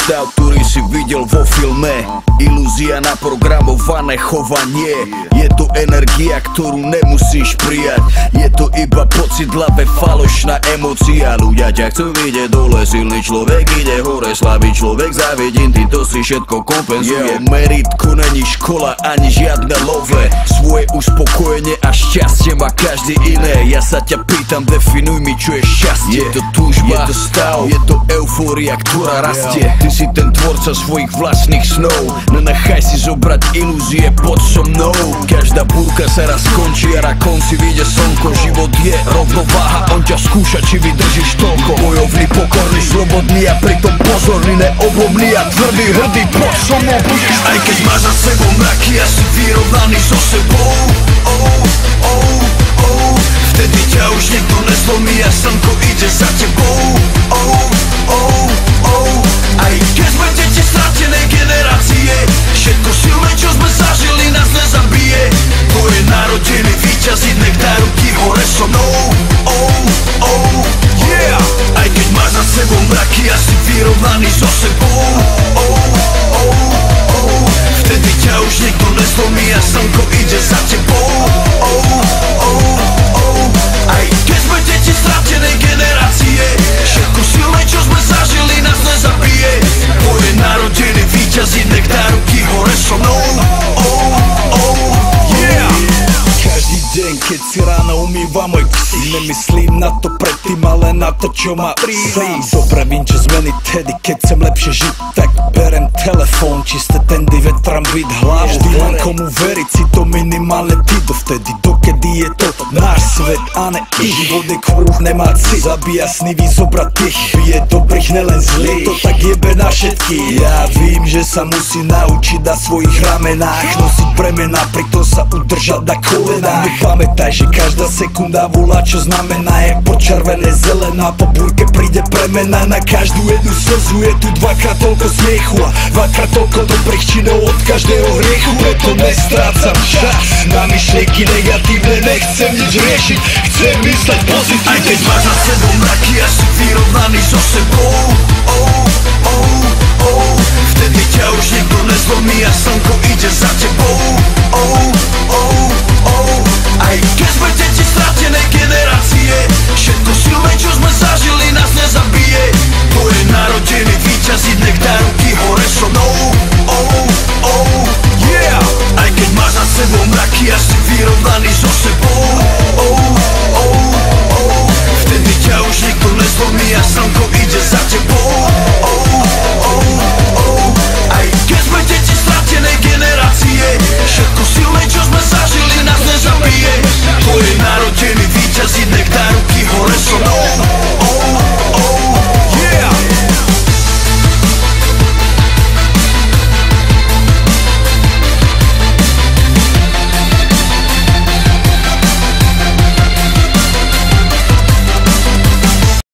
stav, ktorý si videl vo filme. Ilúzia, naprogramované chovanie. Je to energia, ktorú nemusíš prijať. Je to iba pocit hlave, falošná emócia. Ľudia ťa chcú vidieť dole, silný človek ide hore, slabý človek závidím, týmto si všetko kompenzuje. Meritko není škola, ani žiadne love. Svoje uspokojenie a šťastie má každý iné. Ja sa ťa pýtam, definuj mi, čo je šťastie. Je to túžba, je to stav, je to eufória, ktorá rastie. Ty si ten tvorca svojich vlastných snov. Nenechaj si zobrať ilúzie, poď so mnou. Každá búrka sa raz skončí a na konci vyjde slnko. Život je rovnováha, on ťa skúša, či vydržíš toľko. Bojovný, pokorný, slobodný a pritom pozorný, neoblomný a tvrdý, hrdý, poď so mnou, budeš. Aj keď máš za sebou mraky a si vyrovnaný so sebou, vtedy ťa už nikto nezlomí a slnko ide za tebou. Aj keď sme deti stratenej generácie, všetko silné, čo sme zažili, nás nezabije. Tvoje narodiny víťazí, nech dá ruky hore so mnou. Aj keď máš za sebou mraky a si vyrovnaný so sebou, vtedy ťa už nikto nezlomí a slnko ide za tebou. Aj keď sme deti stratenej generácie, všetko silné, čo sme zažili, nás nezabije. Tvoje narodiny víťazí, nech dá ruky hore so mnou. Každý deň, keď si ráno umývam môj ksí, nemyslím na to predtým, ale na to, čo ma sám. Dobre vím, čo zmeniť tedy, keď chcem lepšie žiť, tak berem telefón, čisté tendy, vetram byt hlavu. Vždy len komu veriť, si to minimálne ty, dovtedy, dokedy je to náš svet a ne ich. Život je kruh, nemá cit, zabíja sny, vyzobrať tých, bije dobrých, nelen zlých, to tak jebe na všetkých. Ja vím, že sa musí naučiť na svojich ramenách nosiť bremena, pritom sa udržať na kolenách. No pamätaj, že každá sekunda volá, čo znamená, je počervené, zelená, po búrke príde premena. Na každú jednu slzu je tu dvakrát toľko smiechu a dvakrát toľko dobrých činov od každého hriechu. Preto nestrácam čas na myšlienky negatívne, nechcem nič riešiť, chcem mysleť pozitívne. Aj keď máš za sebou mraky a si vyrovnaný so sebou, vtedy ťa už nikto nezlomí a slnko